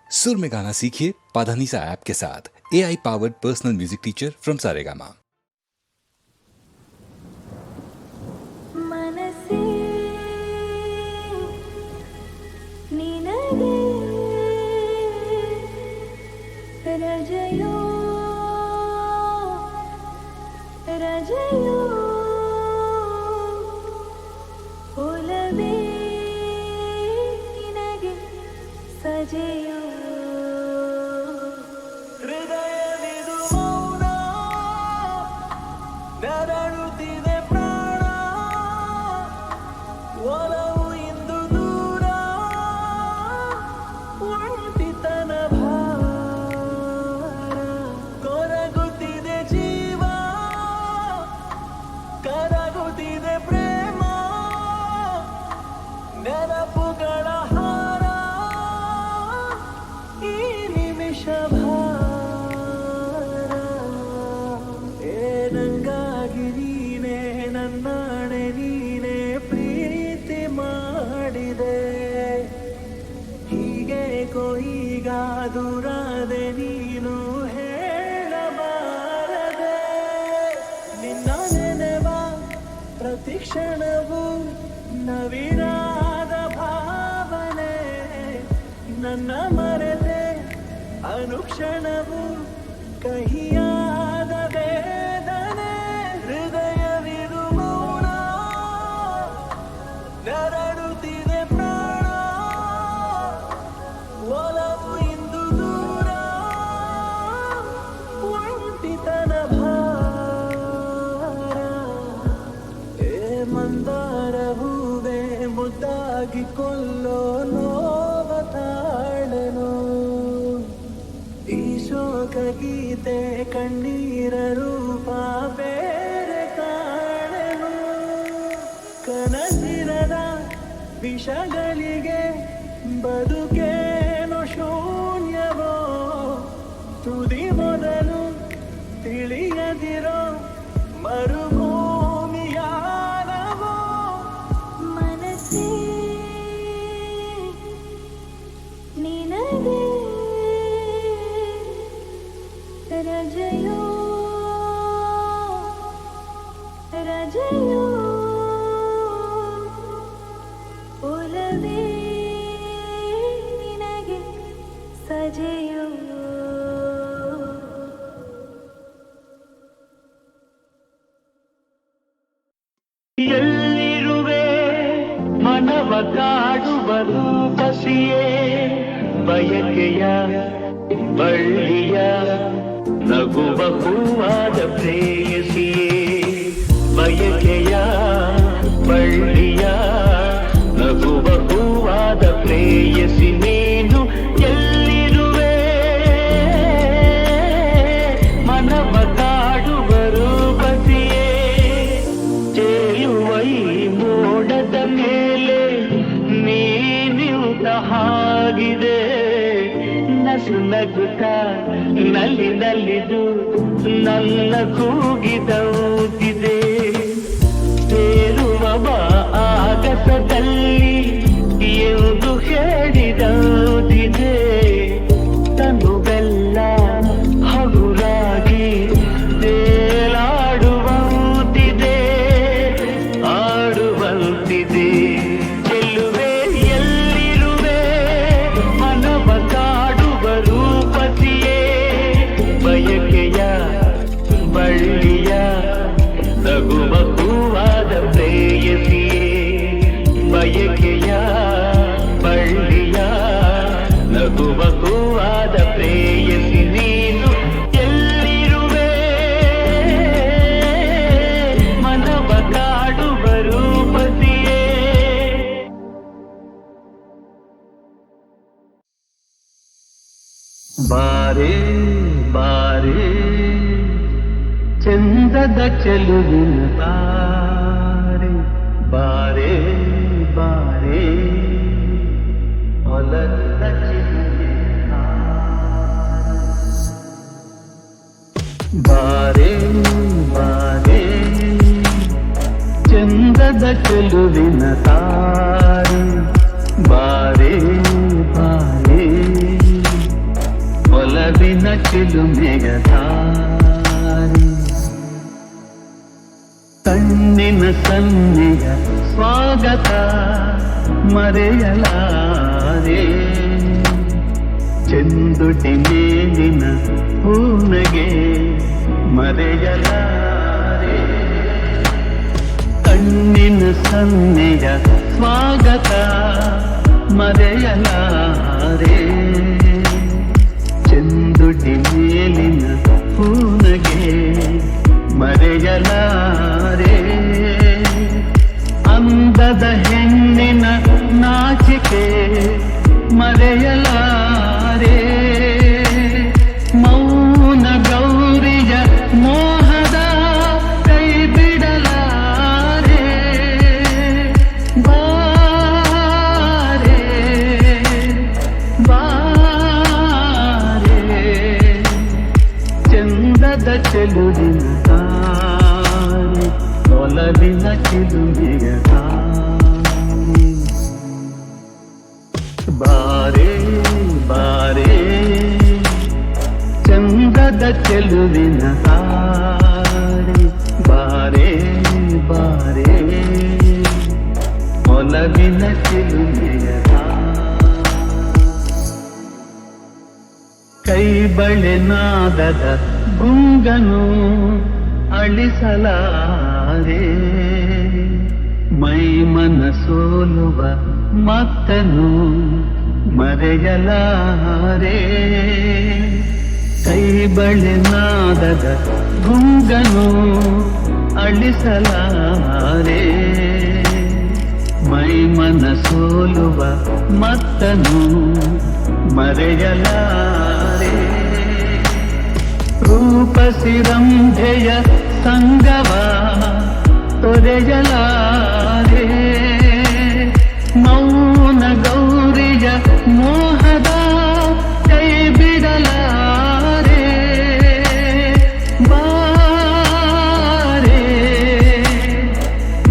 सुर में गाना सीखिए पाधानीसा ऐप के साथ। AI powered personal music teacher from Saregama. मनसे निनगे रजयो रजयो ओलवे निनगे सजयो ಹೃದಯವಿದು ಮೌನ ನರಳುತ್ತಿದೆ ಪ್ರಾಣ ಒಲವು ಇಂದು ದೂರ ಒಂಟಿತನ ಭಾರ ಕೊರಗುತ್ತಿದೆ ಜೀವ ಕರಗುತ್ತಿದೆ ಪ್ರೇಮ ನೆನಪುಗಳ ಹಾರ ಈ ನಿಮಿಷ ನಂಗಾಗಿ ನೀನೇ ನನ್ನಾಣೆ ನೀನೇ ಪ್ರೀತಿ ಮಾಡಿದೆ ಹೀಗೆ ಈಗ ದೂರಾದೆ ನೀನು ಹೇಳಬಾರದೆ ನಿನ್ನ ನೆನವ ಪ್ರತಿ ಕ್ಷಣವೂ ನವಿರಾದ ಭಾವನೆ ನನ್ನ ಮರೆತೆ ಅನುಕ್ಷಣವು ಕಹಿಯಾದ ವೇದನೆ ಹೃದಯವಿದು ಮೌನ ನರಳುತ್ತಿದೆ ಪ್ರಾಣ ಒಲವು ಇಂದು ದೂರ ಒಂಟಿತನ ಭಾರ ಏ ಮಂದಾರ ಹೂವೆ ಮುದ್ದಾಗಿ ಕೊಲ್ಲೋ ನೋವ ತಾಳನು ಈ ಶೋಕ ಗೀತೆ ಕಣ್ಣೀರ ರೂಪ ಬೇರೆ ಕಾಣನು ಕನಸಿರದ ವಿಷಗಳಿಗೆ ಬದುಕೇನು ಶೂನ್ಯವೋ ತುದಿ ಮೊದಲು ತಿಳಿಯದಿರೋ ಮರುಭೂಮಿಯಾನವೋ मनसे निनगे रजयो रजयो ओलवे निनगे सजयो ಎಲ್ಲಿರುವೆ ಮನವ ಕಾಡುವ ರೂಪಸಿಯೇ ಬಯಕೆಯ ಬಳ್ಳಿಯ ನಗುವ ಹೂವಾದ ಪ್ರೇಯಸಿಯೇ ಬಯಕೆಯ ಬಳ್ಳಿಯ ನಗುವ ಹೂವಾದ ಪ್ರೇಯಸಿ ನೀನು ಎಲ್ಲಿರುವೆ ಮನವ ಕಾಡುವ ರೂಪಸಿಯೇ ತೇಲುವ ಈ ಮೋಡದ ಮೇಲೆ ನೀ ನಿಂತ ಹಾಗಿದೆ ನಸು ನಗುತ್ತ ನಲ್ಲಿ ನಲಿದು ನನ್ನ ಕೂಗಿದೌತಿದೆ ತೇಲುವ ಬಾ ಆಗಸದಲ್ಲಿ ಎಂದು ಹೇಳಿದೌತಿದೆ ತನುವೆಲ್ಲ ಹಗುರಾಗಿ ತೇಲಾಡುವಂತಿದೆ ಆಡುವಂತಿದೆ ಚೆಲ್ಲುವೆ ಎಲ್ಲಿರುವೆ ಮನವ ಕಾಡುವ ರೂಪಸಿಯೇ ಬಯಕೆಯ ಬಳ್ಳಿಯ ನಗುವ ಹೂವಾದ ಪ್ರೇಯಸಿಯೇ ಬಯಕೆಯ ಬಳ್ಳಿಯ ನಗುವ ಹೂವಾದ ಪ್ರೇಯಸಿ ನೀನು ಎಲ್ಲಿರುವೆ ಮನವ ಕಾಡುವ ರೂಪಸಿಯೇ ಬಾರೆ ಬಾರೆ ಚಂದದ ಚೆಲುವಿನ ತಾರೆ ಬಾರೆ ಬಾರೆ ಹೊಲದ ಚಿಲುವಿನ ಬಾರೆ ಬಾರೆ ಚಂದದ ಚೆಲುವಿನ ತಾರೆ ಬಾರೆ ಬಾರೆ ಒಲವಿನ ಚಿಲುಮೆಯ ದಾರಿ ಕಣ್ಣಿನ ಸನ್ನೆಯ ಸ್ವಾಗತ ಮರೆಯಲಾರೆ ಚೆಂದುಟಿ ಮೇಲಿನ ಹೂನಗೆ ಮರೆಯಲಾರೆ ಕಣ್ಣಿನ ಸನ್ನೆಯ ಸ್ವಾಗತ ಮರೆಯಲಾರೆ ಚೆಂದುಟಿ ಮೇಲಿನ ಹೂನಗೆ ಮರೆಯಲಾರೆ ಅಂದದ ಹೆಣ್ಣಿನ ನಾಚಿಕೆ ಮರೆಯಲಾರೆ ಮೌನ ಗೌರಿಯ ಮೋಹದ ಕೈ ಬಿಡಲಾರೆ ಬಾರೆ ಬಾರೆ ಚಂದದ ಚೆಲುವಿನ ದಾರಿ ಒಲವಿನ ಚಿಲುಮೆಯ ದಾರಿ ಬಾರೆ ಬಾರೆ ಚಂದದ ಚೆಲುವಿನ ದಾರಿ ಬಾರೆ ಬಾರೆ ಒಲವಿನ ಚಿಲುಮೆಯ ದಾರಿ ಕೈ ಬಳೆ ನಾದದ ಗುಂಗನು ಅಳಿಸಲಾರೆ ಮೈ ಮನ ಸೋಲುವ ಮತ್ತನು ಮರೆಯಲಾರೆ ಕೈ ಬಳೆ ನಾದದ ಗುಂಗನು ಅಳಿಸಲಾರೆ ಮೈ ಮನ ಸೋಲುವ ಮತ್ತನು ಮರೆಯಲಾರೆ ರೂಪಸಿರಂಭೆಯ ಸಂಗವ ತೊರೆಯಲಾರೆ ಮೌನ ಗೌರಿಯ ಮೋಹದ ಕೈ ಬಿಡಲಾರೆ ಬಾರೆ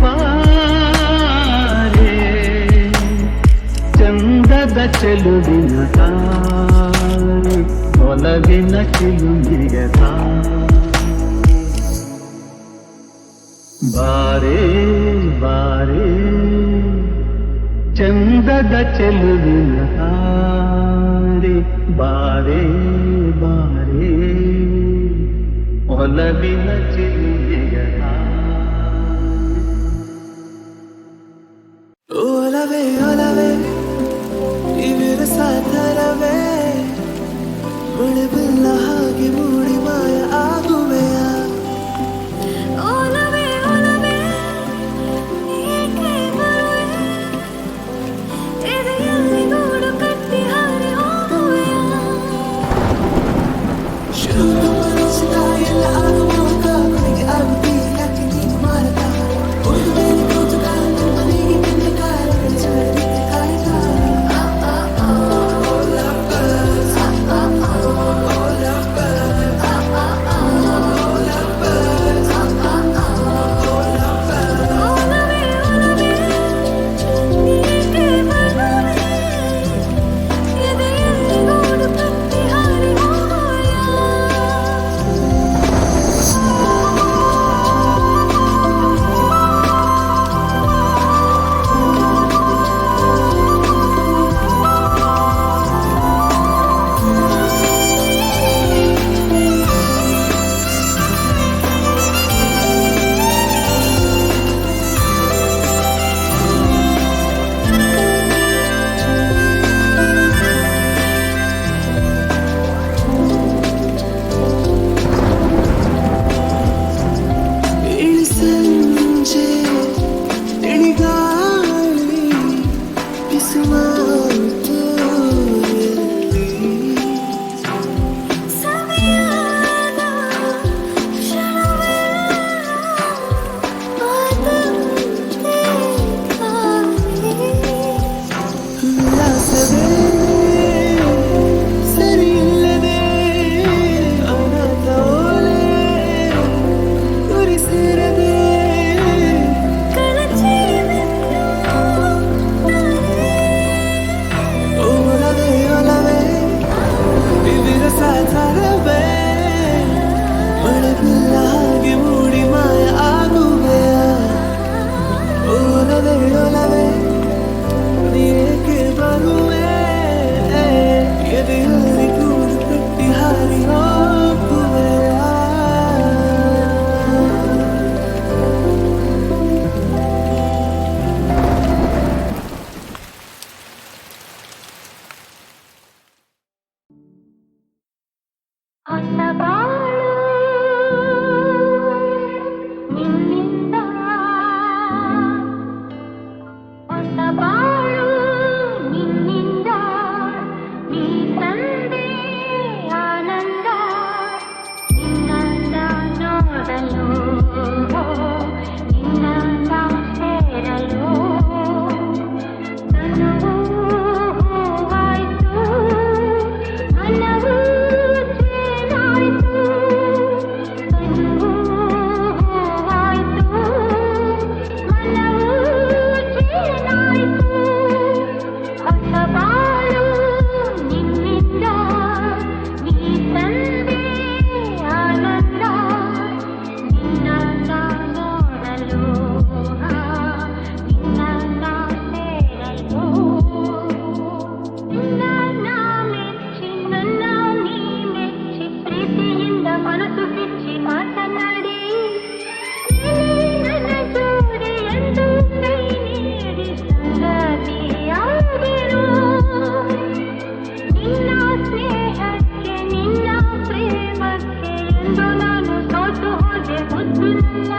ಬಾರೆ ಚಂದದ ಚೆಲುವಿನ ದಾರಿ ಒಲವಿನ ಚಿಲುಮೆಯ ದಾರಿ ಬಾರೆ ಬಾರೆ ಚಂದದ ಚೆಲುವಿನ ದಾರಿ ಬಾರೆ ಬಾರೆ ಒಲವಿನ ಚಿಲುಮೆಯ ದಾರಿ ಒಲವೇ ಒಲವೇ ಇವಿರ ಸಾಧರವೇ ಮುಳಿಬಿಲ್ಲ ಹಾಗೆ ಮೂಡಿ ಮಾಯ ಆಗುವೆಯ ಒಲವೇ ಒಲವೇ ಏಕೆ ಬರುವೆ ಎದೆಯಲ್ಲಿ ಗೂಡು ಕಟ್ಟಿ ಹಾರಿ ಹೋಗುವೆಯ ಶುರು ಮನಸ್ಸಿನ ಎಲ್ಲ ಆಗುವಾಗ ಕೊನೆಗೆ ಆಗುತ್ತೀ ಯಾಕೆ ಹೊಸ ಬಾಳು ನಿನ್ನಿಂದ ಹೊಸ ಬಾಳು ನಿನ್ನಿಂದ ನೀ ತಂದೆ ಆನಂದ ನಿನ್ನಂದ ನೋಡಲು ನಿನ್ನಂದ ಸೇರಲು ತನುವು ಹೂವಾಯ್ತು ಮನವು ಚೇನಾಯ್ತು ತನುವು ಹೂವಾಯ್ತು ಮನವು ಚೇನಾಯ್ತು ಹೊಸ ಬಾಳು ನಿನ್ನಿಂದ ನೀ ತಂದೆ ಆನಂದ ನಿನ್ನನ್ನ ನೋಡಲು ನಿನ್ನನ್ನ ಸೇರಲು ನಿನ್ನನ್ನ ಮೆಚ್ಚಿ ನನ್ನ ನೀ ಮೆಚ್ಚಿ ಪ್ರೀತಿಯಿಂದ ಮನಸ್ಸು ಬಿಚ್ಚಿ ಮಾತನಾಡಿ ನನ್ನ ಜೋಡಿ ಎಂದು ಕೈ ನೀಡಿ ಸಂಗತಿಯಾಗಿರು ನಿನ್ನ ಸ್ನೇಹಕ್ಕೆ ನಿನ್ನ ಪ್ರೇಮಕ್ಕೆ ಎಂದು ನಾನು ಸೋತು ಹೋದೆ ಮುದ್ದು ನನ್ನ